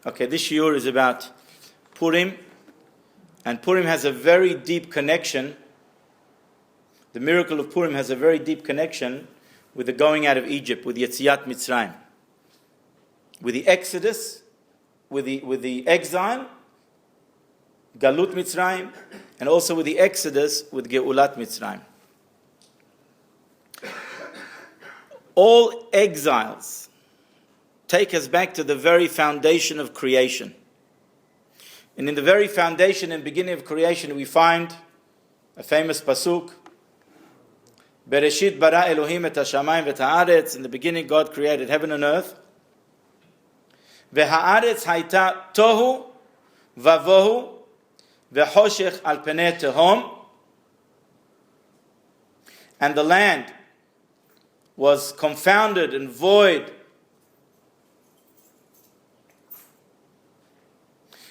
Okay, this shiur is about Purim, and Purim has a very deep connection. The miracle of Purim has a very deep connection with the going out of Egypt, with Yetziat Mitzrayim, with the Exodus, with the exile, Galut Mitzrayim, and also with the Exodus, with Geulat Mitzrayim. All exiles take us back to the very foundation of creation. And in the very foundation and beginning of creation, we find a famous pasuk, Bereshit bara Elohim et hashamayim v'et haaretz. In the beginning, God created heaven and earth. V'haaretz hayta tohu vavohu v'choshech al penei tehom. And the land was confounded and void.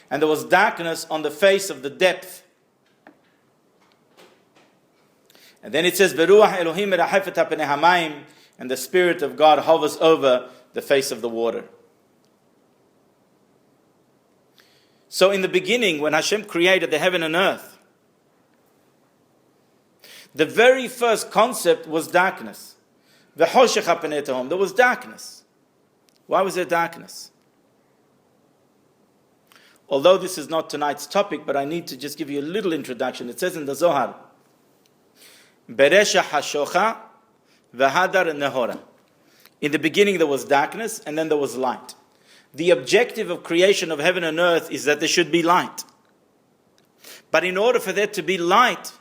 And there was darkness on the face of the depth. And then it says, Beruach Elohim merachefet al penei hamayim, and the Spirit of God hovers over the face of the water. So in the beginning, when Hashem created the heaven and earth, the very first concept was darkness. V'choshech al penei tehom. There was darkness. Why was there darkness? Although this is not tonight's topic, but I need to just give you a little introduction. It says in the Zohar, Beresha hashocha v'hadar nehora. In the beginning there was darkness, and then there was light. The objective of creation of heaven and earth is that there should be light. But in order for there to be light,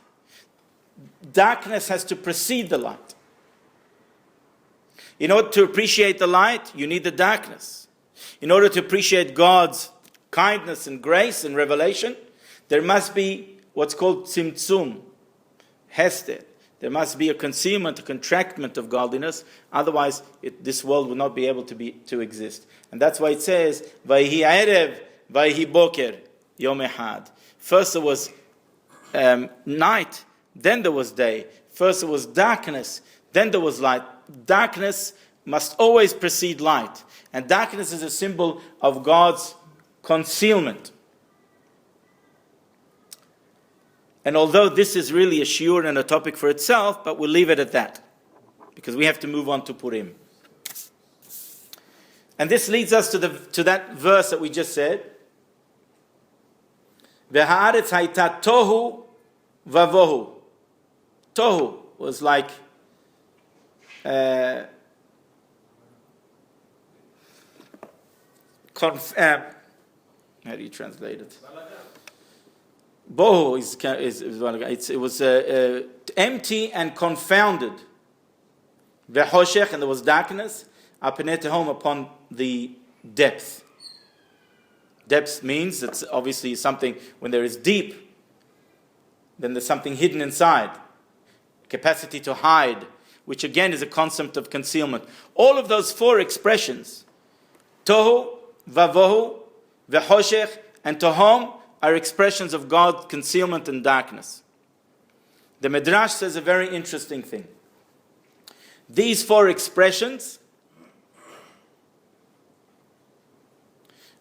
darkness has to precede the light. In order to appreciate the light, you need the darkness. In order to appreciate God's kindness and grace and revelation, there must be what's called tzimtzum, hesed. There must be a concealment, a contractment of godliness. Otherwise, this world will not be able to exist. And that's why it says, Vayhi erev, vayhi boker, yom echad. First there was night, then there was day. First there was darkness, then there was light. Darkness must always precede light. And darkness is a symbol of God's concealment. And although this is really a shiur and a topic for itself, but we'll leave it at that, because we have to move on to Purim. And this leads us to that verse that we just said. V'haaretz hayta tohu vavohu. Tohu was like how do you translate it? Bohu it was empty and confounded. V'choshech, and there was darkness. Al penei tehom, upon the depth. Depth means it's obviously something, when there is deep, then there's something hidden inside. Capacity to hide, which again is a concept of concealment. All of those four expressions, tohu, vavohu, v'choshech, and tehom, are expressions of God's concealment and darkness. The Midrash says a very interesting thing. These four expressions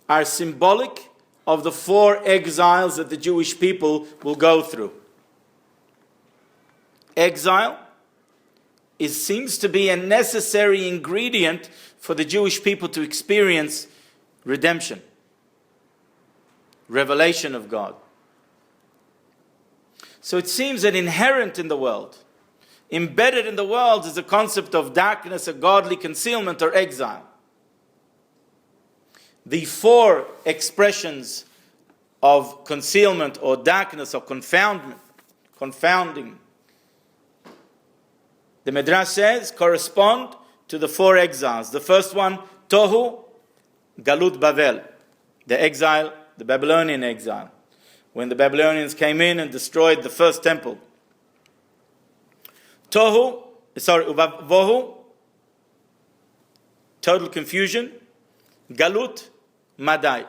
are symbolic of the four exiles that the Jewish people will go through. Exile seems to be a necessary ingredient for the Jewish people to experience redemption, revelation of God. So it seems that inherent in the world, embedded in the world, is a concept of darkness, a godly concealment, or exile. The four expressions of concealment or darkness or confounding, the Midrash says, correspond to the four exiles. The first one, Tohu, Galut Bavel, the exile, the Babylonian exile, when the Babylonians came in and destroyed the first temple. Vohu, total confusion. Galut, Madai.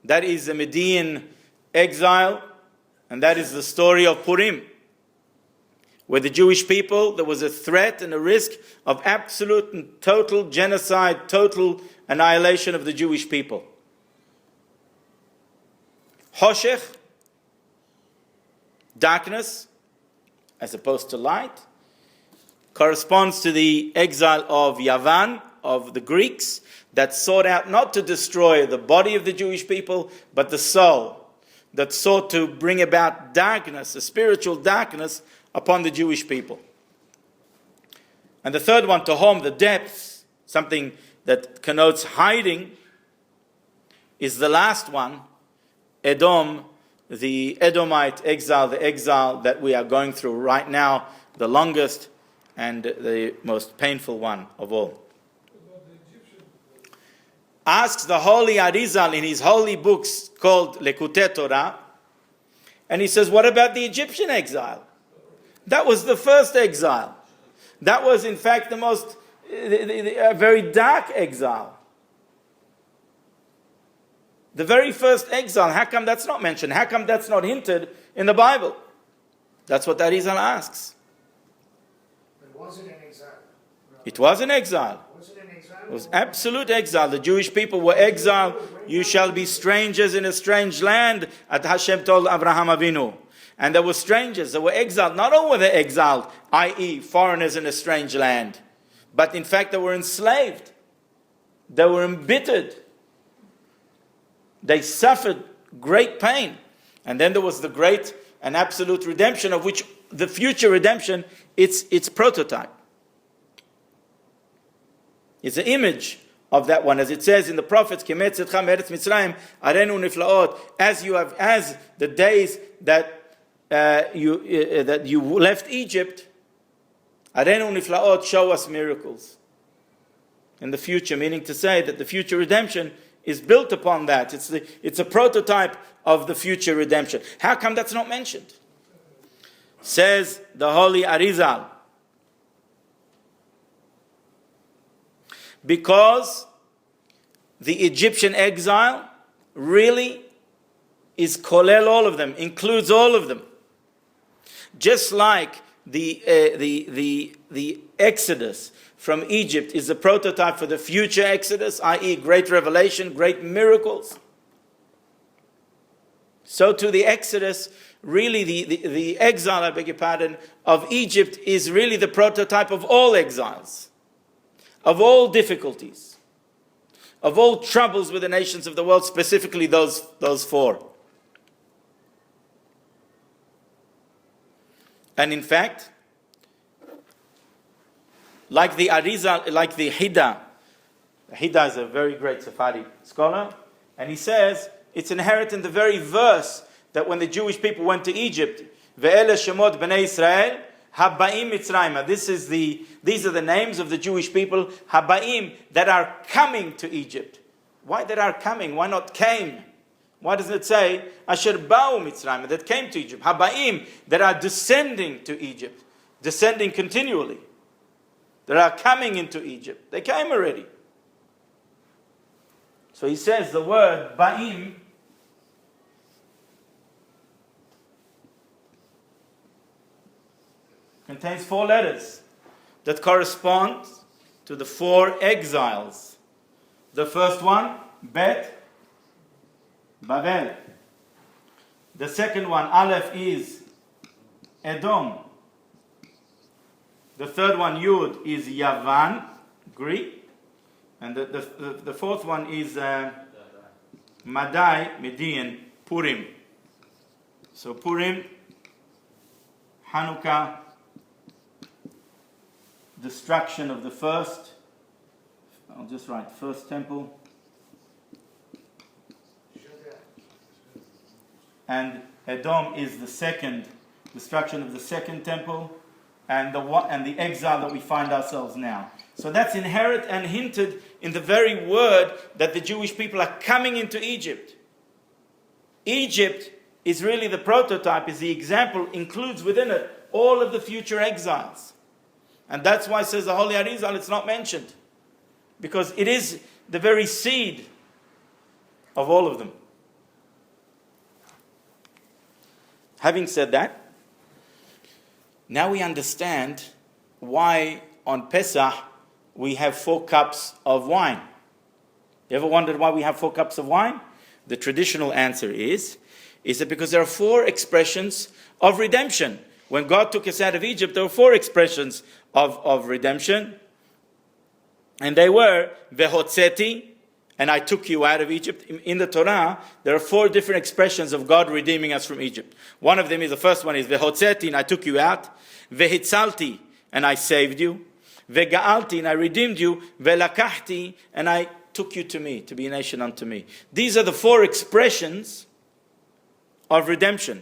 That is the Median exile, and that is the story of Purim, where the Jewish people, there was a threat and a risk of absolute and total genocide, total annihilation of the Jewish people. Hoshech, darkness, as opposed to light, corresponds to the exile of Yavan, of the Greeks, that sought out not to destroy the body of the Jewish people, but the soul, that sought to bring about darkness, a spiritual darkness, upon the Jewish people. And the third one, Tohom, the depths, something that connotes hiding, is the last one, Edom, the Edomite exile, the exile that we are going through right now, the longest and the most painful one of all. Asks the holy Arizal in his holy books called Lekutei Torah, and he says, what about the Egyptian exile? That was the first exile. That was, in fact, the most very dark exile. The very first exile. How come that's not mentioned? How come that's not hinted in the Bible? That's what Arizal asks. But was it an exile? It was an exile. Was it an exile? It was absolute exile. The Jewish people were exiled. You shall be strangers in a strange land, as Hashem told Abraham Avinu. And there were strangers, they were exiled. Not only were they exiled, i.e. foreigners in a strange land, but in fact they were enslaved. They were embittered. They suffered great pain. And then there was the great and absolute redemption, of which the future redemption, it's prototype. It's an image of that one, as it says in the prophets, as the days that you left Egypt, Arenu Niflaot, show us miracles. In the future, meaning to say that the future redemption is built upon that. It's a prototype of the future redemption. How come that's not mentioned? Says the holy Arizal, because the Egyptian exile really is kolel all of them, includes all of them. Just like the Exodus from Egypt is a prototype for the future Exodus, i.e. great revelation, great miracles. So to the Exodus, really the exile, I beg your pardon, of Egypt is really the prototype of all exiles, of all difficulties, of all troubles with the nations of the world, specifically those four. And in fact, like the Arizal, like the Hida is a very great Sephardi scholar, and he says it's inherent in the very verse that when the Jewish people went to Egypt, Ve'ele Shemot Bnei Israel, Habaim Mitzrayim. These are the names of the Jewish people, Habaim, that are coming to Egypt. Why that are coming? Why not came? Why doesn't it say Asher Ba'u Mitzrayim, that came to Egypt? Habaim, that are descending to Egypt, descending continually, that are coming into Egypt. They came already. So he says the word Ba'im contains 4 letters that correspond to the 4 exiles. The first one, Bet, Babel. The second one, Aleph, is Edom. The third one, Yud, is Yavan, Greek. And the fourth one is Madai, Median, Purim. So Purim, Hanukkah, destruction of the first, I'll just write first temple, and Edom is the second, destruction of the second temple, and the exile that we find ourselves now. So that's inherent and hinted in the very word that the Jewish people are coming into Egypt. Egypt is really the prototype, is the example, includes within it all of the future exiles. And that's why, says the Holy Arizal, it's not mentioned. Because it is the very seed of all of them. Having said that, now we understand why on Pesach we have 4 cups of wine. You ever wondered why we have 4 cups of wine? The traditional answer is He said, because there are 4 expressions of redemption. When God took us out of Egypt, there were 4 expressions of redemption. And they were, Vehotzeti, and I took you out of Egypt. In the Torah, there are 4 different expressions of God redeeming us from Egypt. One of them is, the first one is, Vehotzeti, and I took you out. Vehitzalti, and I saved you. Vega'alti, and I redeemed you. Velakahti, and I took you to me, to be a nation unto me. These are the 4 expressions of redemption.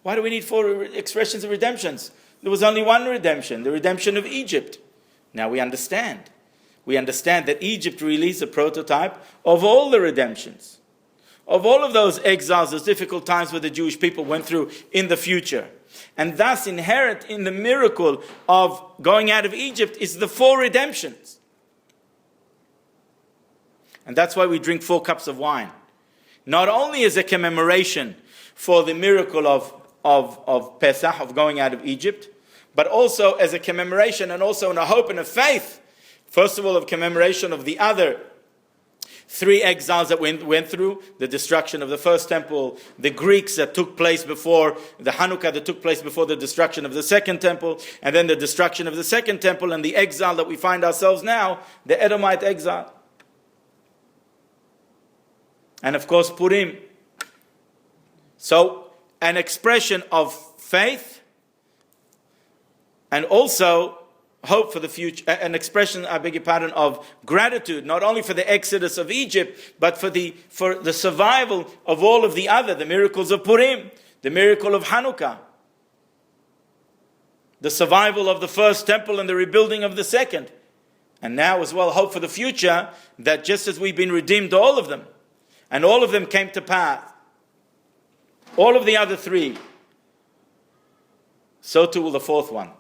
Why do we need 4 expressions of redemptions? There was only one redemption, the redemption of Egypt. Now we understand. We understand that Egypt really is a prototype of all the redemptions, of all of those exiles, those difficult times where the Jewish people went through in the future. And thus inherent in the miracle of going out of Egypt is the 4 redemptions. And that's why we drink 4 cups of wine. Not only as a commemoration for the miracle of Pesach, of going out of Egypt, but also as a commemoration and also in a hope and a faith, first of all, of commemoration of the other 3 exiles that went through, the destruction of the first temple, the Greeks that took place before, the Hanukkah that took place before the destruction of the second temple, and then the destruction of the second temple, and the exile that we find ourselves now, the Edomite exile. And of course, Purim. So, an expression of faith, and also hope for the future, an expression, of gratitude, not only for the exodus of Egypt, but for the survival of all of the miracles of Purim, the miracle of Hanukkah, the survival of the first temple and the rebuilding of the second. And now as well, hope for the future, that just as we've been redeemed, all of them, and all of them came to pass, all of the other 3, so too will the 4th one.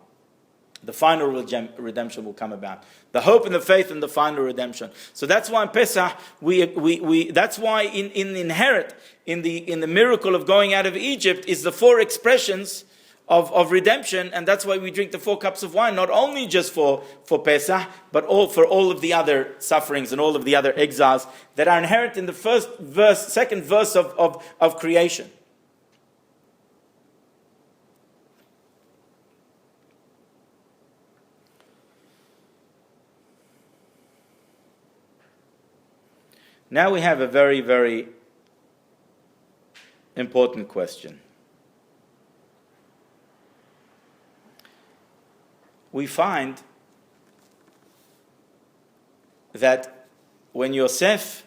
The final redemption will come about. The hope and the faith and the final redemption. So that's why in Pesach, that's why inherent in the miracle of going out of Egypt is the 4 expressions of redemption, and that's why we drink the 4 cups of wine, not only just for Pesach, but for all of the other sufferings and all of the other exiles that are inherent in the second verse of creation. Now we have a very, very important question. We find that when Yosef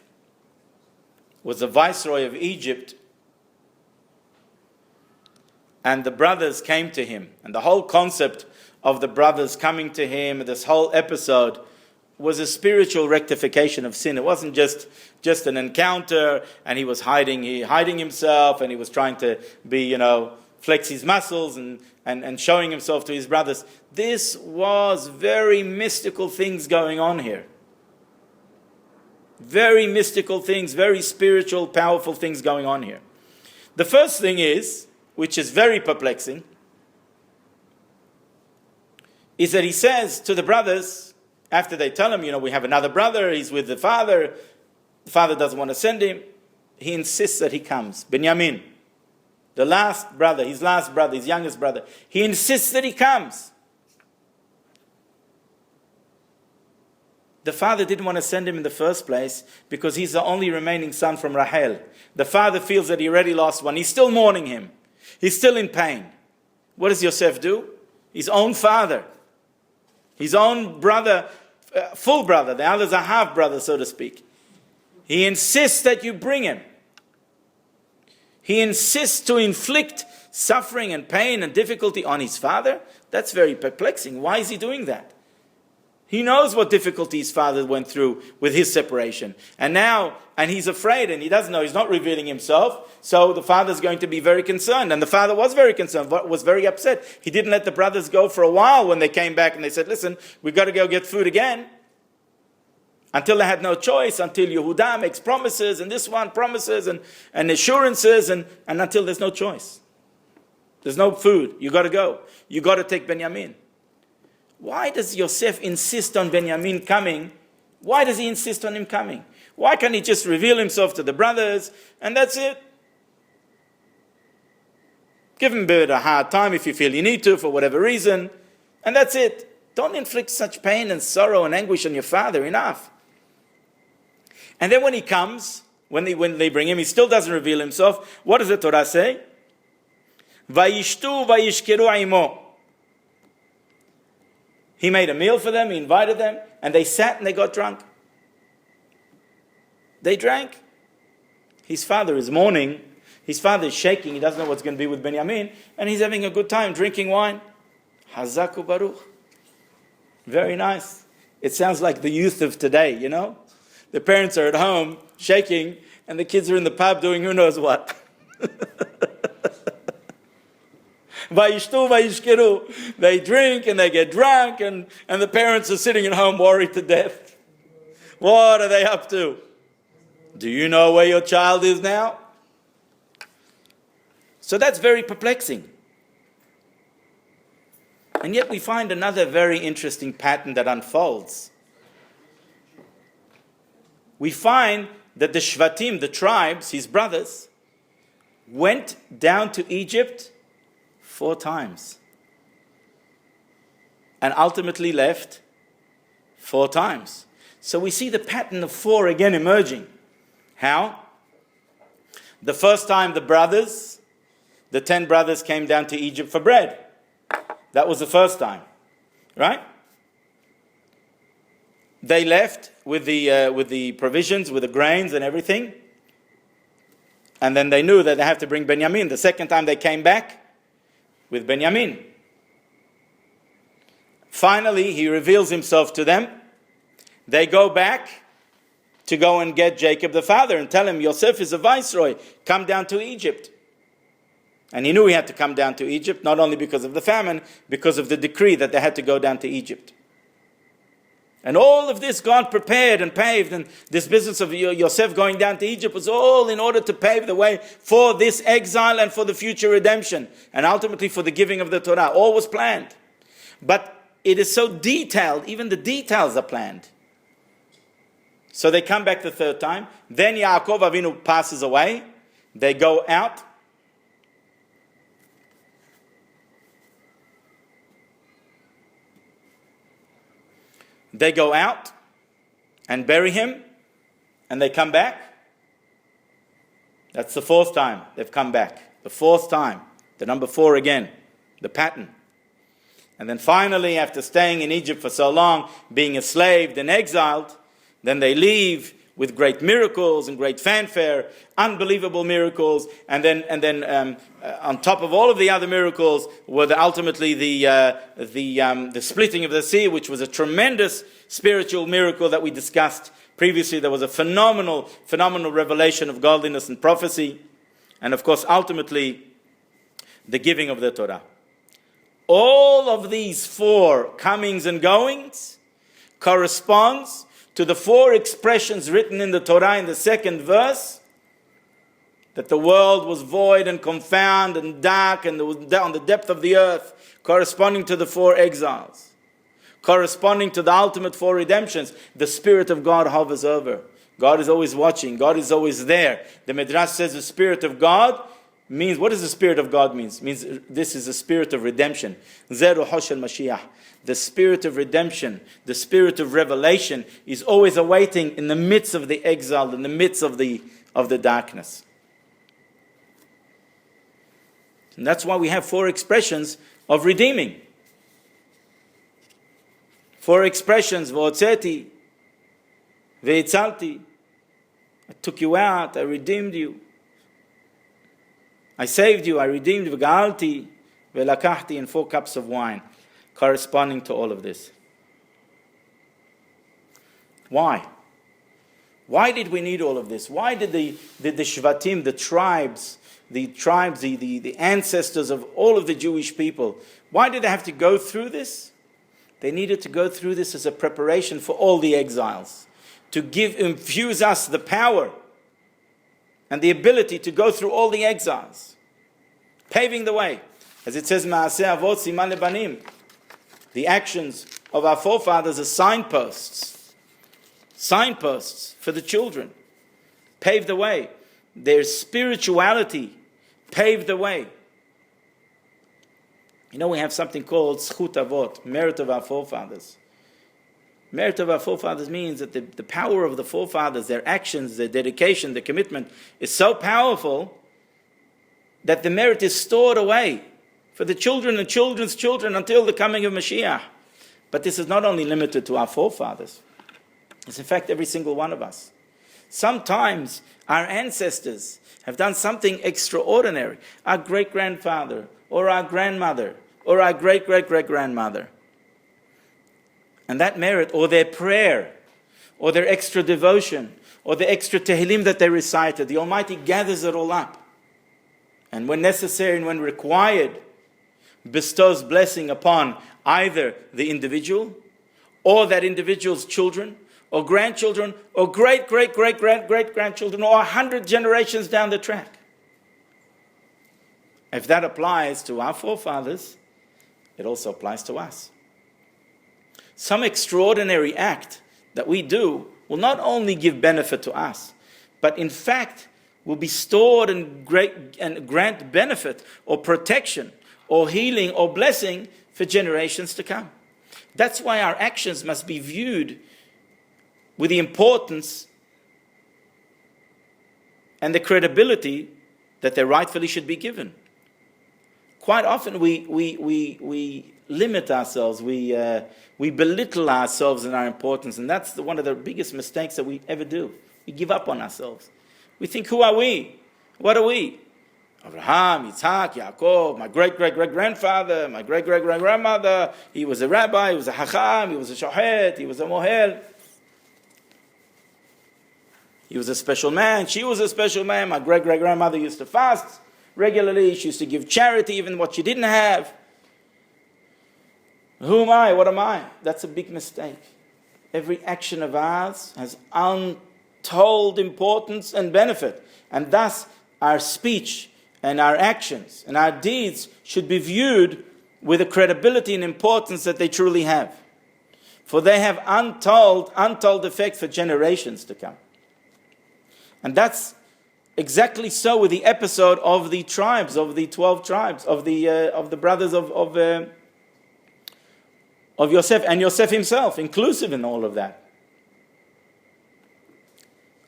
was the viceroy of Egypt, and the brothers came to him, and the whole concept of the brothers coming to him, this whole episode, was a spiritual rectification of sin. It wasn't just an encounter, and he was hiding himself, and he was trying to be, flex his muscles and showing himself to his brothers. This was very mystical things going on here. Very mystical things, very spiritual, powerful things going on here. The first thing is, which is very perplexing, is that he says to the brothers, after they tell him, we have another brother, he's with the father doesn't want to send him, he insists that he comes. Benjamin, his youngest brother, he insists that he comes. The father didn't want to send him in the first place because he's the only remaining son from Rahel. The father feels that he already lost one. He's still mourning him. He's still in pain. What does Yosef do? His own father, his own brother, full brother, the others are half brother, so to speak. He insists that you bring him. He insists to inflict suffering and pain and difficulty on his father. That's very perplexing. Why is he doing that? He knows what difficulty his father went through with his separation. And he's afraid, and he doesn't know, he's not revealing himself. So the father's going to be very concerned. And the father was very concerned, was very upset. He didn't let the brothers go for a while when they came back and they said, listen, we've got to go get food again. Until they had no choice, until Yehuda makes promises, and this one promises and assurances, and until there's no choice. There's no food. You got to go. You got to take Benjamin. Why does Yosef insist on Benjamin coming? Why does he insist on him coming? Why can't he just reveal himself to the brothers and that's it? Give him a bit of a hard time if you feel you need to for whatever reason. And that's it. Don't inflict such pain and sorrow and anguish on your father. Enough. And then when he comes, when they bring him, he still doesn't reveal himself. What does the Torah say? Vayishtu vayishkeru imo. He made a meal for them, he invited them, and they sat and they got drunk. They drank. His father is mourning. His father is shaking. He doesn't know what's going to be with Benjamin. And he's having a good time drinking wine. Hazaku Baruch. Very nice. It sounds like the youth of today, you know? The parents are at home shaking and the kids are in the pub doing who knows what. Vayishtu vayishkeru. They drink and they get drunk and the parents are sitting at home worried to death. What are they up to? Do you know where your child is now? So that's very perplexing. And yet we find another very interesting pattern that unfolds. We find that the Shvatim, the tribes, his brothers, went down to Egypt 4 times. And ultimately left 4 times. So we see the pattern of 4 again emerging. How? The first time the 10 brothers came down to Egypt for bread. That was the first time. Right? They left with the provisions, with the grains and everything. And then they knew that they have to bring Benjamin. The second time they came back with Benjamin. Finally, he reveals himself to them. They go back to go and get Jacob the father and tell him, Yosef is a viceroy, come down to Egypt. And he knew he had to come down to Egypt, not only because of the famine, because of the decree that they had to go down to Egypt. And all of this God prepared and paved, and this business of Yosef going down to Egypt was all in order to pave the way for this exile and for the future redemption, and ultimately for the giving of the Torah. All was planned. But it is so detailed, even the details are planned. So they come back the 3rd time. Then Yaakov Avinu passes away. They go out. They go out and bury him, and they come back. That's the 4th time they've come back. The 4th time. The number 4 again. The pattern. And then finally, after staying in Egypt for so long, being enslaved and exiled, then they leave with great miracles and great fanfare, unbelievable miracles, and then on top of all of the other miracles were ultimately the splitting of the sea, which was a tremendous spiritual miracle that we discussed previously. There was a phenomenal revelation of godliness and prophecy, and of course ultimately the giving of the Torah. All of these 4 comings and goings corresponds to the 4 expressions written in the Torah in the 2nd verse, that the world was void and confound and dark and was on the depth of the earth, corresponding to the 4 exiles, corresponding to the ultimate 4 redemptions. The Spirit of God hovers over. God is always watching. God is always there. The Midrash says the Spirit of God means, what does the Spirit of God mean? It means this is the Spirit of redemption. Zeru Hoshel Mashiach. The Spirit of redemption, the Spirit of revelation is always awaiting in the midst of the exile, in the midst of the darkness. And that's why we have 4 expressions of redeeming. 4 expressions, V'otzeti, Ve'itzalti. I took you out, I redeemed you. I saved you, I redeemed you, V'ga'alti, Ve'lakachti, and 4 cups of wine, corresponding to all of this. Why? Why did we need all of this? Why did the Shvatim, the tribes, the ancestors of all of the Jewish people, why did they have to go through this? They needed to go through this as a preparation for all the exiles, to infuse us the power and the ability to go through all the exiles, paving the way. As it says, Ma'aseh Avot Siman Lebanim, the actions of our forefathers are signposts for the children, paved the way. Their spirituality paved the way. We have something called Zchut Avot, merit of our forefathers. Merit of our forefathers means that the power of the forefathers, their actions, their dedication, their commitment is so powerful that the merit is stored away for the children and children's children until the coming of Mashiach. But this is not only limited to our forefathers. It's in fact every single one of us. Sometimes our ancestors have done something extraordinary. Our great-grandfather, or our grandmother, or our great-great-great-grandmother. And that merit, or their prayer, or their extra devotion, or the extra Tehillim that they recited, the Almighty gathers it all up. And when necessary and when required, bestows blessing upon either the individual, or that individual's children, or grandchildren, or great-great-great-great-great-grandchildren, or 100 generations down the track. If that applies to our forefathers, it also applies to us. Some extraordinary act that we do will not only give benefit to us, but in fact will be stored and grant benefit or protection or healing or blessing for generations to come. That's why our actions must be viewed with the importance and the credibility that they rightfully should be given. Quite often we limit ourselves, we belittle ourselves in our importance, and that's one of the biggest mistakes that we ever do. We give up on ourselves. We think, who are we? What are we? Abraham, Yitzhak, Yaakov, my great-great-great-grandfather, my great-great-great-grandmother, he was a rabbi, he was a hacham, he was a shohet, he was a mohel. He was a special man, she was a special man, my great-great-grandmother used to fast regularly, she used to give charity even what she didn't have. Who am I? What am I? That's a big mistake. Every action of ours has untold importance and benefit. And thus, our speech and our actions and our deeds should be viewed with the credibility and importance that they truly have. For they have untold effect for generations to come. And that's exactly so with the episode of the tribes, of the 12 tribes, of the brothers of Yosef, and Yosef himself, inclusive in all of that.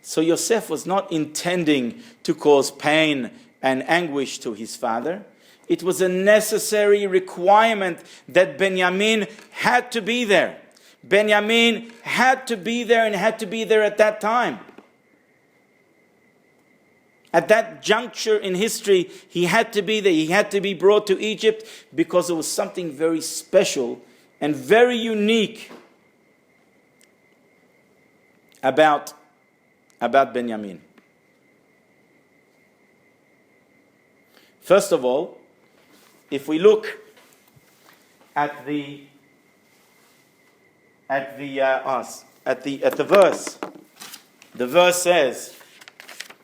So Yosef was not intending to cause pain and anguish to his father. It was a necessary requirement that Benjamin had to be there. Benjamin had to be there and had to be there at that time. At that juncture in history, he had to be there. He had to be brought to Egypt because there was something very special and very unique about Benjamin. First of all, if we look at the verse, the verse says,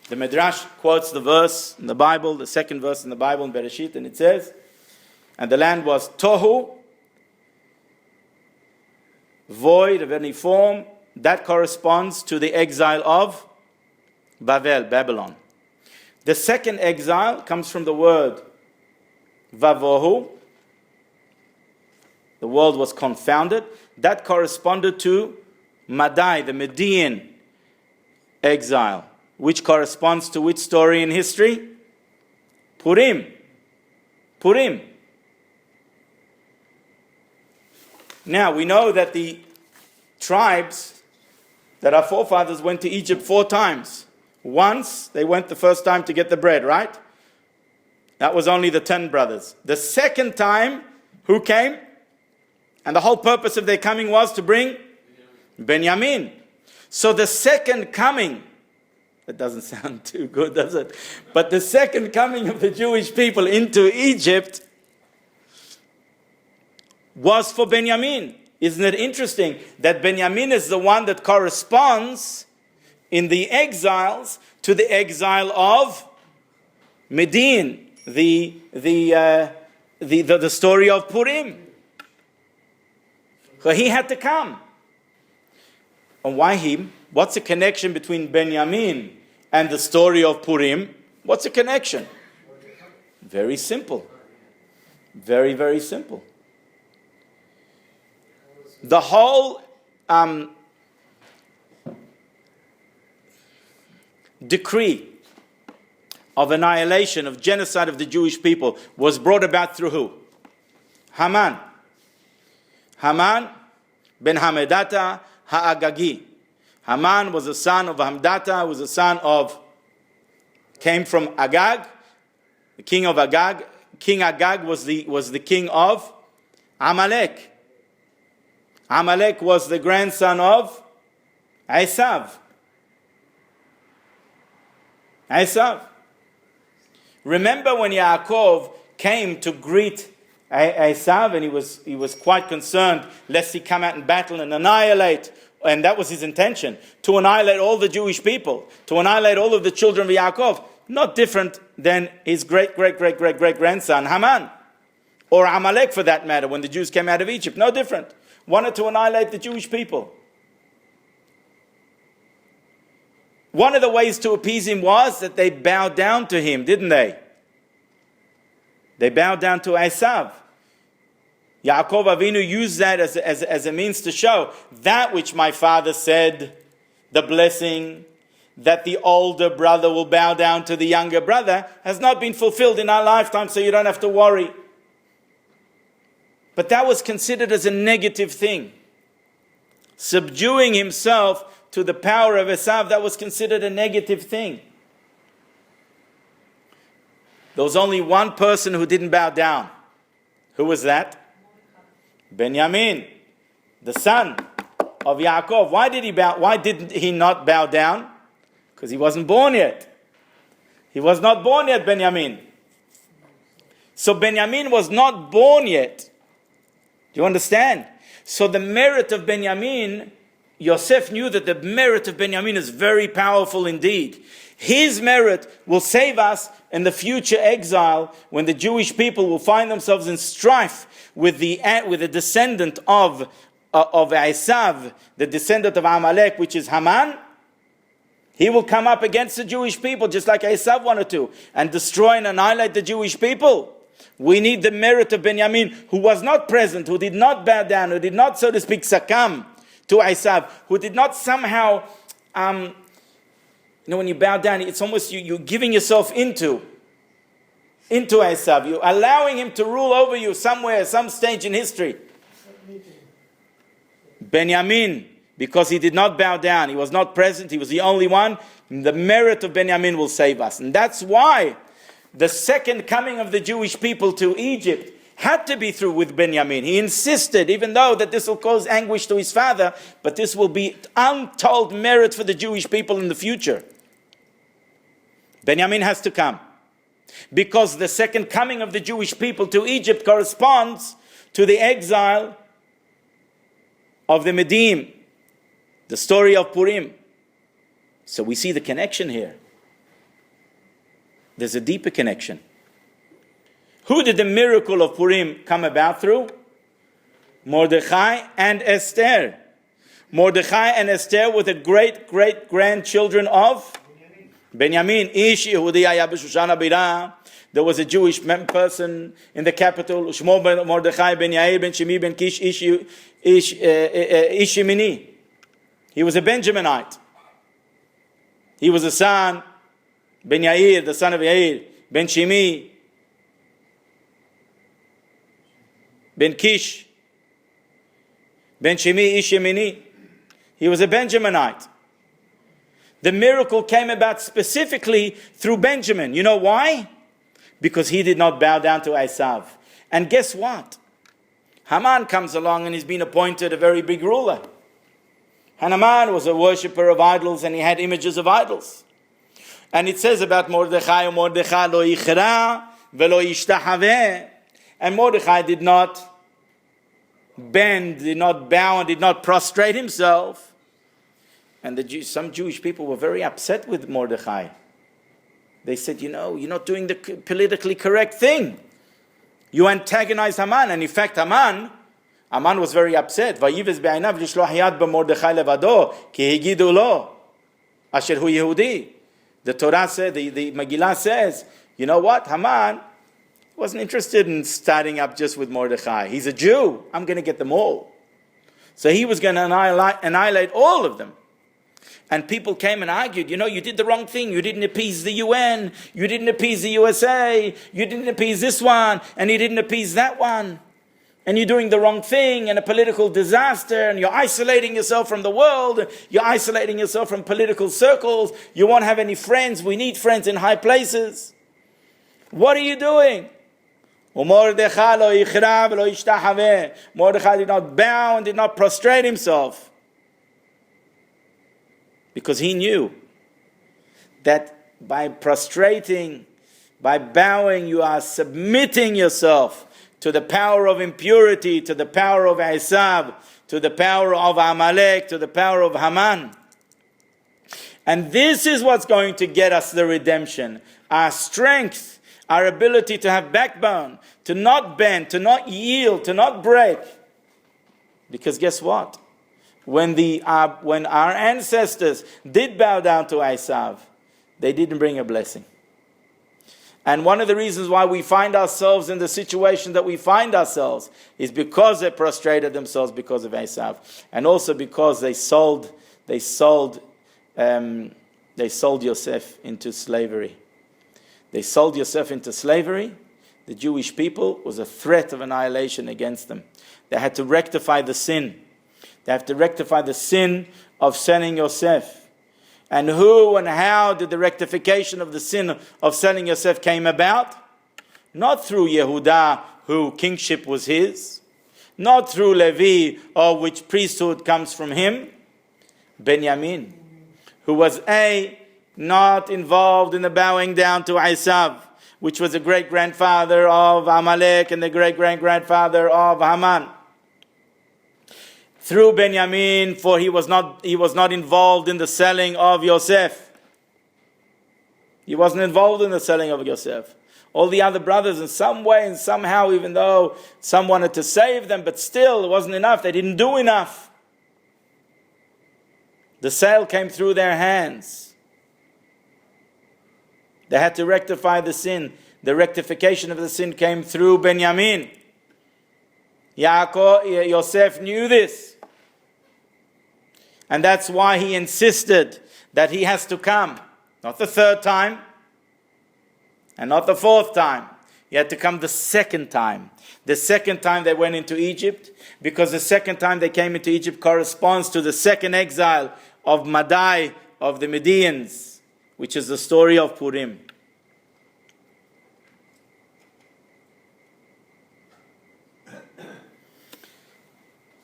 the Midrash quotes the verse in the Bible, the second verse in the Bible in Bereshit, and it says, and the land was tohu, void of any form. That corresponds to the exile of Babylon. The second exile comes from the word vavohu. The world was confounded. That corresponded to Madai, the Median exile, which corresponds to which story in history? Purim. Now, we know that the tribes that our forefathers went to Egypt 4 times. Once, they went the first time to get the bread, right? That was only the 10 brothers. The second time, who came? And the whole purpose of their coming was to bring Benjamin. So the second coming, that doesn't sound too good, does it? But the second coming of the Jewish people into Egypt was for Benjamin. Isn't it interesting that Benjamin is the one that corresponds in the exiles to the exile of Median, the story of Purim. So he had to come. And why him? What's the connection between Benjamin and the story of Purim? What's the connection? Very simple. Very, very simple. The whole decree of annihilation, of genocide of the Jewish people was brought about through who? Haman. Haman ben Hamedata Ha'agagi. Haman was a son of Hamdata, was a son of, came from Agag, the king of Agag. King Agag was the king of Amalek. Amalek was the grandson of Esav. Esav. Remember when Yaakov came to greet Esav, and he was quite concerned lest he come out in battle and annihilate, and that was his intention, to annihilate all the Jewish people, to annihilate all of the children of Yaakov. Not different than his great-great-great-great-great-grandson Haman, or Amalek for that matter, when the Jews came out of Egypt. No different. Wanted to annihilate the Jewish people. One of the ways to appease him was that they bowed down to him, didn't they? They bowed down to Esav. Yaakov Avinu used that as a means to show that which my father said, the blessing, that the older brother will bow down to the younger brother, has not been fulfilled in our lifetime, so you don't have to worry. But that was considered as a negative thing. Subduing himself to the power of Esav, that was considered a negative thing. There was only one person who didn't bow down. Who was that? Benjamin, the son of Yaakov. Why did he not bow down? Because he wasn't born yet. He was not born yet, Benjamin. So Benjamin was not born yet. Do you understand? So the merit of Benjamin, Yosef knew that the merit of Benjamin is very powerful indeed. His merit will save us in the future exile, when the Jewish people will find themselves in strife with the descendant of Esav, the descendant of Amalek, which is Haman. He will come up against the Jewish people, just like Esav wanted to, and destroy and annihilate the Jewish people. We need the merit of Benjamin, who was not present, who did not bow down, who did not, so to speak, succumb to Esav, who did not somehow, when you bow down, it's almost you're giving yourself into Esav. You're allowing him to rule over you somewhere, some stage in history. Benjamin, because he did not bow down, he was not present, he was the only one, the merit of Benjamin will save us. And that's why the second coming of the Jewish people to Egypt had to be through with Benjamin. He insisted, even though that this will cause anguish to his father, but this will be untold merit for the Jewish people in the future. Benjamin has to come, because the second coming of the Jewish people to Egypt corresponds to the exile of the Medim, the story of Purim. So we see the connection here. There's a deeper connection. Who did the miracle of Purim come about through? Mordechai and Esther. Mordechai and Esther were the great-great-grandchildren of Benjamin. Ish Yehudi haya b'Shushana bira. There was a Jewish person in the capital, Shmo Mordechai ben Yair ben Shimi ben Kish Ish Yemini. He was a Benjaminite. He was a son, Ben Yair, the son of Yair, Ben Shimi, Ben Kish, Ben Shimi Ish Yemini. He was a Benjaminite. The miracle came about specifically through Benjamin. You know why? Because he did not bow down to Esav. And guess what? Haman comes along and he's been appointed a very big ruler. Haman was a worshipper of idols, and he had images of idols. And it says about Mordechai lo yichra velo yishtahaveh. And Mordechai did not bend, did not bow, and did not prostrate himself. And some Jewish people were very upset with Mordechai. They said, you're not doing the politically correct thing. You antagonize Haman. And in fact, Haman was very upset. Vayives be'ainav lishloach yad b'Mordechai levado ki higidu lo asher hu Yehudi. The Torah said, the Megillah says, you know what? Haman wasn't interested in starting up just with Mordechai. He's a Jew. I'm going to get them all. So he was going to annihilate all of them. And people came and argued, you did the wrong thing. You didn't appease the UN. You didn't appease the USA. You didn't appease this one. And you didn't appease that one. And you're doing the wrong thing and a political disaster. And you're isolating yourself from the world. You're isolating yourself from political circles. You won't have any friends. We need friends in high places. What are you doing? Mordechai did not bow and did not prostrate himself. Because he knew that by prostrating, by bowing, you are submitting yourself to the power of impurity, to the power of Esav, to the power of Amalek, to the power of Haman. And this is what's going to get us the redemption. Our strength, our ability to have backbone, to not bend, to not yield, to not break. Because guess what? When our ancestors did bow down to Esav, they didn't bring a blessing. And one of the reasons why we find ourselves in the situation that we find ourselves is because they prostrated themselves because of Esav, and also because they sold Yosef into slavery. They sold Yosef into slavery. The Jewish people was a threat of annihilation against them. They had to rectify the sin. They have to rectify the sin of selling Yosef. And who and how did the rectification of the sin of selling Yosef came about? Not through Yehudah, who kingship was his. Not through Levi, or which priesthood comes from him. Benjamin, who was not involved in the bowing down to Esav, which was the great-grandfather of Amalek and the great-great-grandfather of Haman. Through Benjamin, for he was not involved in the selling of Yosef. He wasn't involved in the selling of Yosef. All the other brothers, in some way and somehow, even though some wanted to save them, but still it wasn't enough. They didn't do enough. The sale came through their hands. They had to rectify the sin. The rectification of the sin came through Benjamin. Yosef knew this. And that's why he insisted that he has to come. Not the third time. And not the fourth time. He had to come the second time. The second time they went into Egypt. Because the second time they came into Egypt corresponds to the second exile of Madai, of the Medians. Which is the story of Purim.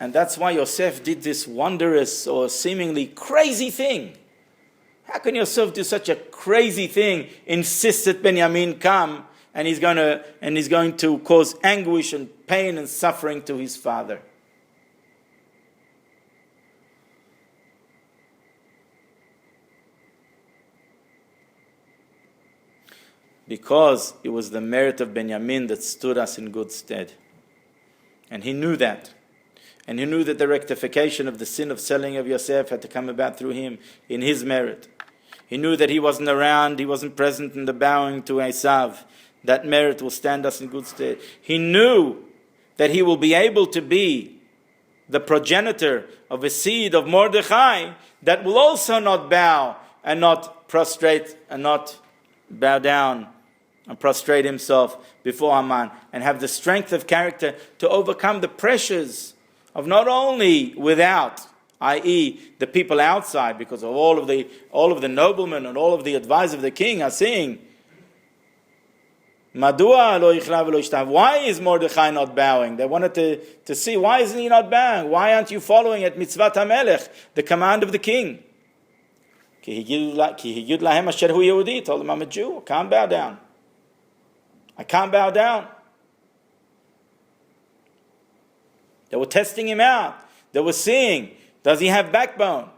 And that's why Yosef did this wondrous or seemingly crazy thing. How can Yosef do such a crazy thing? Insist that Benjamin come, and he's going to cause anguish and pain and suffering to his father. Because it was the merit of Benjamin that stood us in good stead. And he knew that. And he knew that the rectification of the sin of selling of Yosef had to come about through him in his merit. He knew that he wasn't around, he wasn't present in the bowing to Esav. That merit will stand us in good stead. He knew that he will be able to be the progenitor of a seed of Mordechai that will also not bow and not prostrate and not bow down and prostrate himself before Haman and have the strength of character to overcome the pressures of not only without, i.e. the people outside, because of all of the noblemen and all of the advisors of the king are saying, Madua lo yichla v'lo yishtav. Why is Mordechai not bowing? They wanted to see, why isn't he not bowing? Why aren't you following at mitzvat HaMelech, the command of the king? Ki higid lahem asher hu Yehudi. Told him, I'm a Jew, I can't bow down. I can't bow down. They were testing him out. They were seeing, does he have backbone?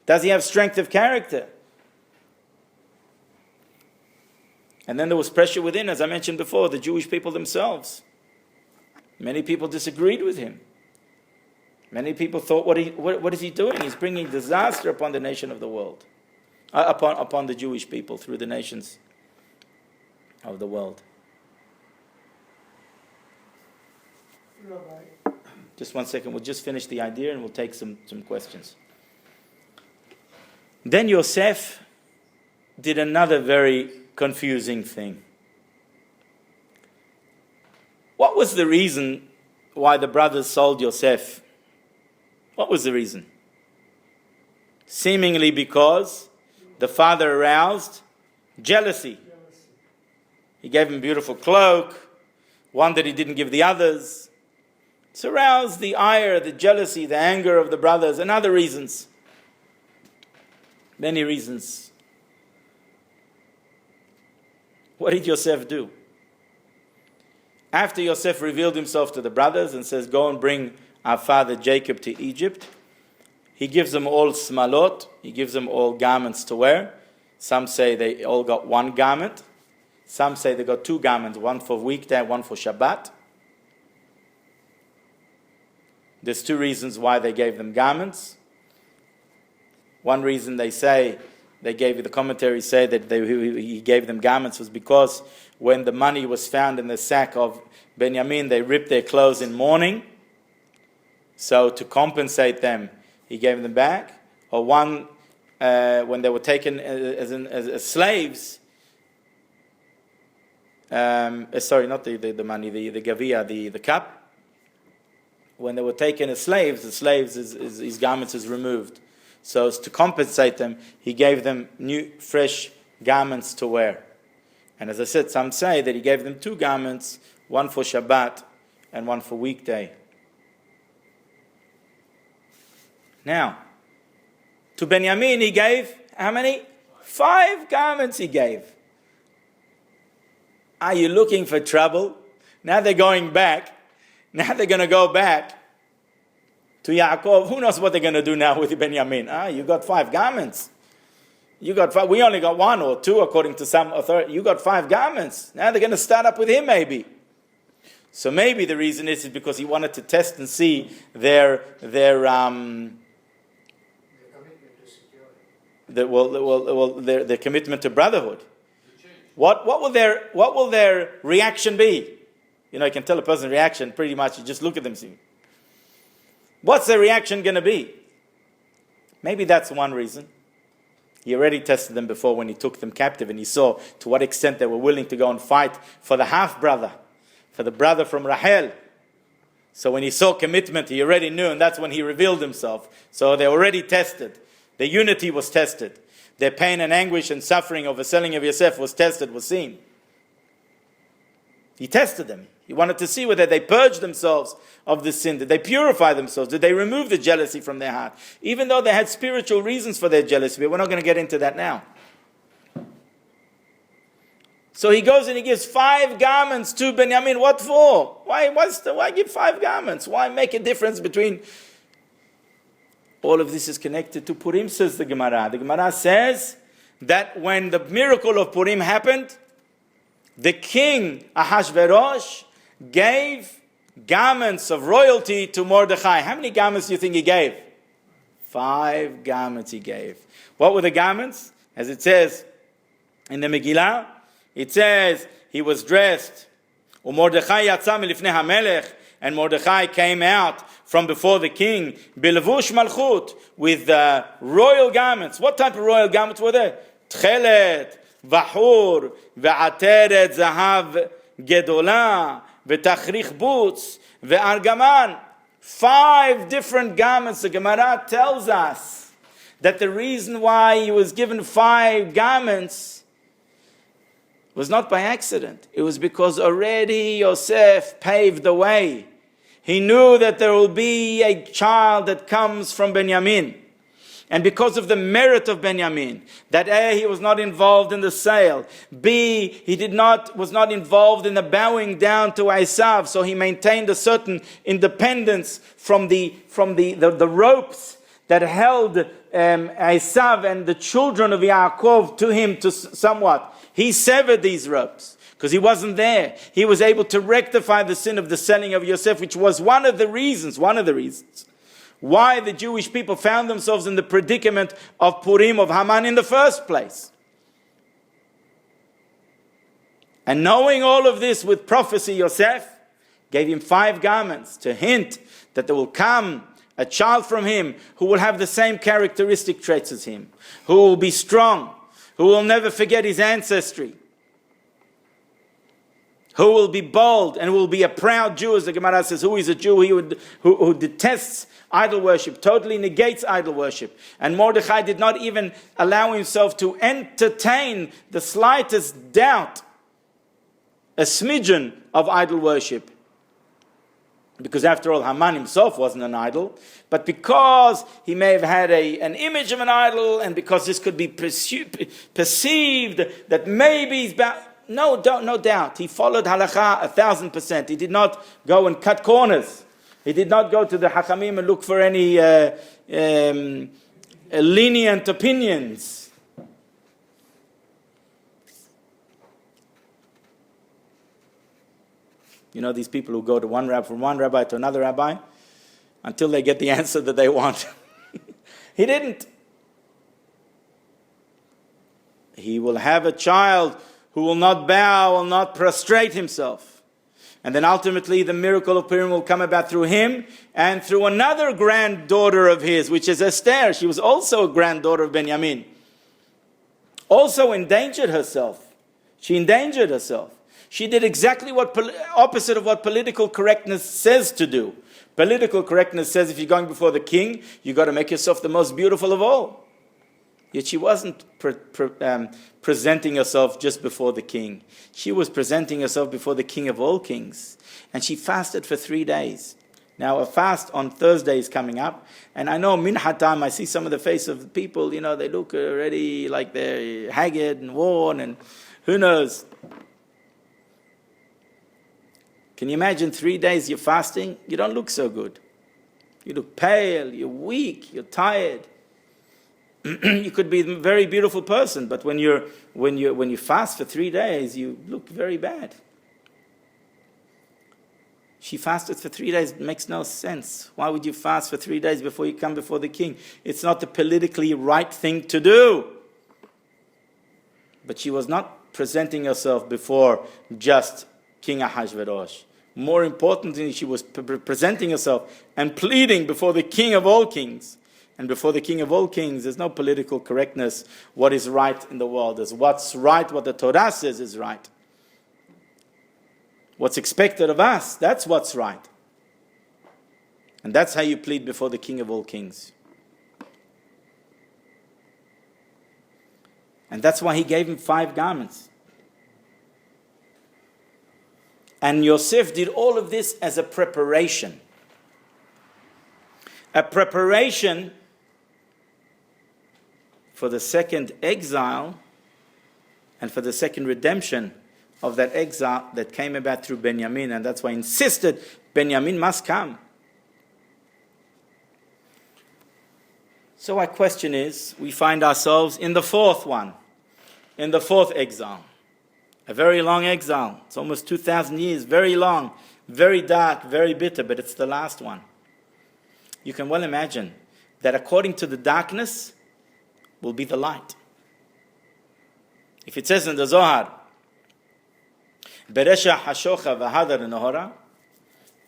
Does he have strength of character? And then there was pressure within, as I mentioned before, the Jewish people themselves. Many people disagreed with him. Many people thought, what is he doing? He's bringing disaster upon the nation of the world. Upon the Jewish people through the nations of the world. Rabbi. Just one second, we'll just finish the idea and we'll take some questions. Then Yosef did another very confusing thing. What was the reason why the brothers sold Yosef? What was the reason? Seemingly because the father aroused jealousy. He gave him a beautiful cloak, one that he didn't give the others. It's aroused the ire, the jealousy, the anger of the brothers, and other reasons. Many reasons. What did Yosef do? After Yosef revealed himself to the brothers and says, go and bring our father Jacob to Egypt, he gives them all smalot, he gives them all garments to wear. Some say they all got one garment. Some say they got two garments, one for weekday, one for Shabbat. There's two reasons why they gave them garments. One reason they say, the commentaries say that he gave them garments was because when the money was found in the sack of Benjamin, they ripped their clothes in mourning. So to compensate them, he gave them back. Or one, when they were taken as slaves, sorry, not the money, the gavia, the cup. When they were taken as slaves, his garments is removed. So as to compensate them, he gave them new, fresh garments to wear. And as I said, some say that he gave them two garments, one for Shabbat and one for weekday. Now, to Benjamin he gave, how many? 5 garments he gave. Are you looking for trouble? Now they're going back. Now they're going to go back to Yaakov. Who knows what they're going to do now with Benjamin? You got 5 garments. You got 5. We only got 1 or 2 according to some authority. You got 5 garments. Now they're going to start up with him maybe. So maybe the reason is because he wanted to test and see their commitment to brotherhood. What will their reaction be? You can tell a person's reaction pretty much. You just look at them. See. What's their reaction going to be? Maybe that's one reason. He already tested them before when he took them captive, and he saw to what extent they were willing to go and fight for the half-brother, for the brother from Rahel. So when he saw commitment, he already knew, and that's when he revealed himself. So they already tested. Their unity was tested. Their pain and anguish and suffering over selling of Yosef was tested, was seen. He tested them. He wanted to see whether they purged themselves of the sin. Did they purify themselves? Did they remove the jealousy from their heart? Even though they had spiritual reasons for their jealousy, but we're not going to get into that now. So he goes and he gives 5 garments to Benjamin. What for? Why give 5 garments? Why make a difference between... All of this is connected to Purim, says the Gemara. The Gemara says that when the miracle of Purim happened, the king Ahashverosh gave garments of royalty to Mordechai. How many garments do you think he gave? 5 garments he gave. What were the garments? As it says in the Megillah, it says he was dressed. Mordechai yatsa milifnei hamelech, and Mordechai came out from before the king, Bilevush Malchut, with royal garments. What type of royal garments were there? Tchelet, Vahur, Ve'ateret Zahav Gedolah, Ve'tachrich Boots, Ve'argaman. 5 different garments. The Gemara tells us that the reason why he was given 5 garments was not by accident. It was because already Yosef paved the way. He knew that there will be a child that comes from Benjamin. And because of the merit of Benjamin, that A, he was not involved in the sale. B, he was not involved in the bowing down to Esav. So he maintained a certain independence from the ropes that held Esav and the children of Yaakov to him to somewhat. He severed these ropes. Because he wasn't there. He was able to rectify the sin of the selling of Yosef, which was one of the reasons why the Jewish people found themselves in the predicament of Purim, of Haman in the first place. And knowing all of this with prophecy, Yosef gave him 5 garments to hint that there will come a child from him who will have the same characteristic traits as him, who will be strong, who will never forget his ancestry, who will be bold and will be a proud Jew, as the Gemara says. Who is a Jew? Who detests idol worship, totally negates idol worship. And Mordechai did not even allow himself to entertain the slightest doubt, a smidgen of idol worship. Because after all, Haman himself wasn't an idol, but because he may have had an image of an idol, and because this could be perceived that maybe he's bound. No doubt. He followed halakha 1,000%. He did not go and cut corners. He did not go to the Hachamim and look for any lenient opinions. You know these people who go to from one rabbi to another rabbi until they get the answer that they want. He didn't. He will have a child who will not bow, will not prostrate himself. And then ultimately the miracle of Purim will come about through him and through another granddaughter of his, which is Esther. She was also a granddaughter of Benjamin. Also endangered herself. She endangered herself. She did exactly opposite of what political correctness says to do. Political correctness says if you're going before the king, you've got to make yourself the most beautiful of all. Yet she wasn't presenting herself just before the king. She was presenting herself before the King of all kings. And she fasted for 3 days. Now a fast on Thursday is coming up. And I know minha time, I see some of the face of people, they look already like they're haggard and worn and who knows. Can you imagine 3 days you're fasting? You don't look so good. You look pale, you're weak, you're tired. You could be a very beautiful person, but when you fast for 3 days, you look very bad. She fasted for 3 days. It makes no sense. Why would you fast for 3 days before you come before the king? It's not the politically right thing to do. But she was not presenting herself before just King Ahasuerus. More importantly, she was presenting herself and pleading before the King of all kings. And before the King of all kings, there's no political correctness. What is right in the world? There's what's right, what the Torah says is right. What's expected of us, that's what's right. And that's how you plead before the King of all kings. And that's why he gave him 5 garments. And Yosef did all of this as a preparation. A preparation for the second exile and for the second redemption of that exile that came about through Benjamin. And that's why he insisted Benjamin must come. So our question is, we find ourselves in the 4th one, in the 4th exile. A very long exile. It's almost 2,000 years, very long, very dark, very bitter, but it's the last one. You can well imagine that according to the darkness will be the light. If it says in the Zohar, Beresha hashocha v'hadar nohora,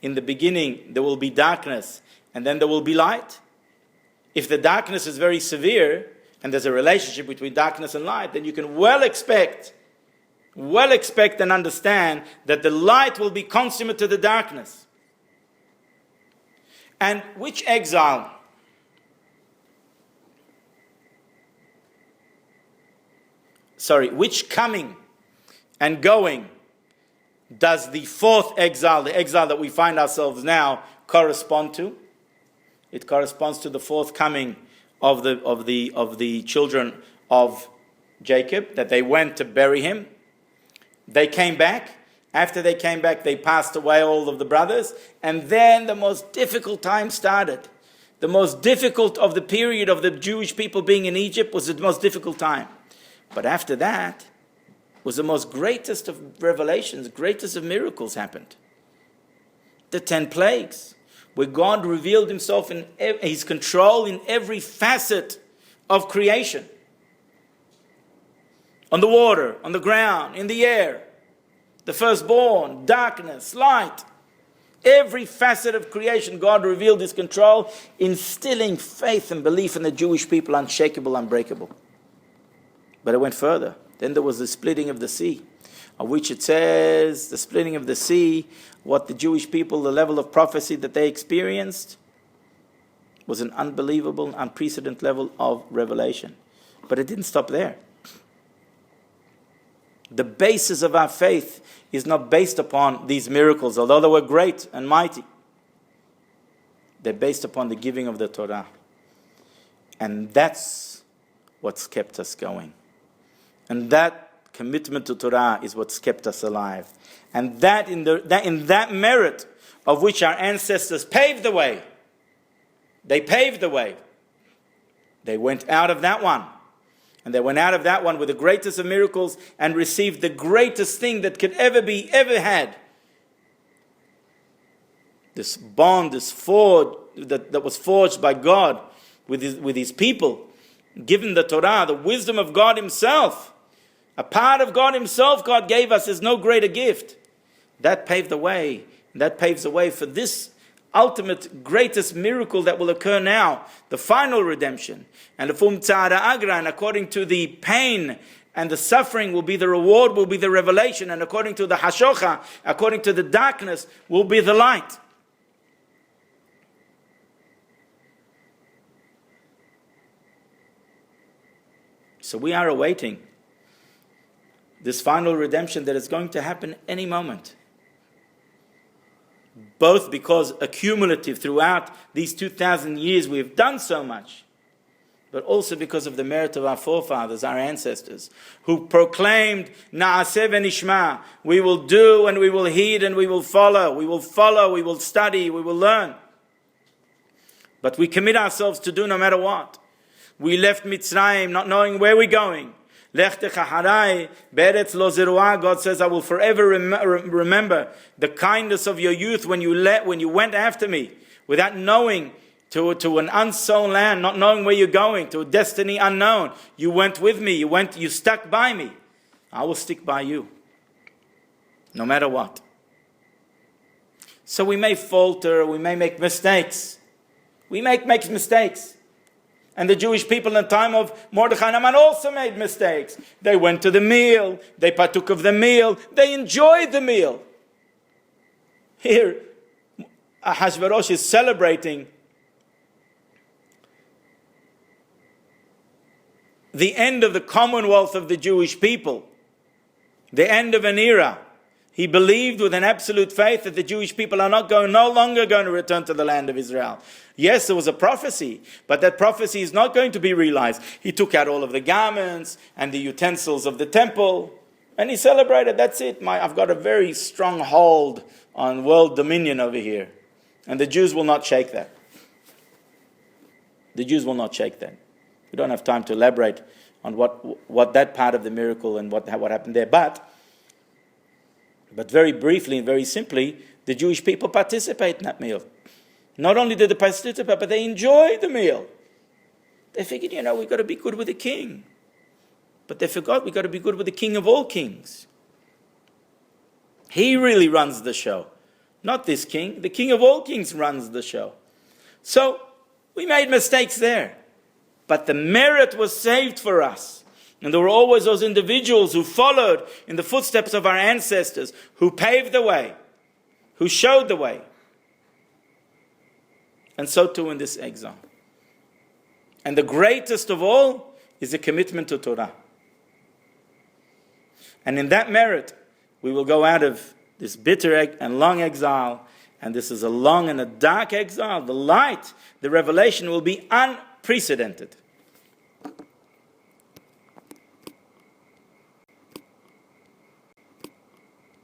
in the beginning there will be darkness and then there will be light. If the darkness is very severe and there's a relationship between darkness and light, then you can well expect and understand that the light will be consummate to the darkness. And which exile? Which coming and going does the 4th exile, the exile that we find ourselves now, correspond to? It corresponds to the 4th coming of the children of Jacob, that they went to bury him. They came back. After they came back, they passed away, all of the brothers. And then the most difficult time started. The most difficult of the period of the Jewish people being in Egypt was the most difficult time. But after that was the most greatest of revelations, greatest of miracles happened. The 10 plagues, where God revealed himself in his control in every facet of creation. On the water, on the ground, in the air. The firstborn, darkness, light. Every facet of creation, God revealed His control, instilling faith and belief in the Jewish people, unshakable, unbreakable. But it went further. Then there was the splitting of the sea, of which it says, the splitting of the sea, what the Jewish people, the level of prophecy that they experienced, was an unbelievable, unprecedented level of revelation. But it didn't stop there. The basis of our faith is not based upon these miracles, although they were great and mighty. They're based upon the giving of the Torah. And that's what's kept us going. And that commitment to Torah is what's kept us alive. And that in that merit of which our ancestors paved the way, they paved the way. They went out of that one. And they went out of that one with the greatest of miracles and received the greatest thing that could ever had. This bond, this forge that was forged by God with his people, given the Torah, the wisdom of God Himself. A part of God Himself God gave us is no greater gift. That paved the way. That paves the way for this ultimate greatest miracle that will occur now, the final redemption. And according to the pain and the suffering will be the reward, will be the revelation, and according to the hashocha, according to the darkness, will be the light. So we are awaiting this final redemption that is going to happen any moment. Both because accumulative throughout these 2,000 years we have done so much, but also because of the merit of our forefathers, our ancestors, who proclaimed, Na'aseh v'nishma, we will do and we will heed and we will follow, we will study, we will learn. But we commit ourselves to do no matter what. We left Mitzrayim not knowing where we're going. God says, I will forever remember the kindness of your youth when you went after me without knowing to an unsown land, not knowing where you're going, to a destiny unknown. You went with me, you stuck by me. I will stick by you, no matter what. So we may falter, we may make mistakes. We make mistakes. And the Jewish people in the time of Mordechai and Haman also made mistakes. They went to the meal, they partook of the meal, they enjoyed the meal. Here, Ahasuerus is celebrating the end of the commonwealth of the Jewish people, the end of an era. He believed with an absolute faith that the Jewish people are no longer going to return to the land of Israel. Yes, there was a prophecy, but that prophecy is not going to be realized. He took out all of the garments and the utensils of the temple, and he celebrated, that's it. I've got a very strong hold on world dominion over here. And the Jews will not shake that. The Jews will not shake that. We don't have time to elaborate on what that part of the miracle and what happened there. But very briefly and very simply, the Jewish people participate in that meal. Not only did they participate, but they enjoyed the meal. They figured, we've got to be good with the king. But they forgot we've got to be good with the King of all kings. He really runs the show. Not this king. The King of all kings runs the show. So, we made mistakes there. But the merit was saved for us. And there were always those individuals who followed in the footsteps of our ancestors, who paved the way, who showed the way. And so too in this exile. And the greatest of all is the commitment to Torah. And in that merit, we will go out of this bitter and long exile, and this is a long and a dark exile. The light, the revelation will be unprecedented.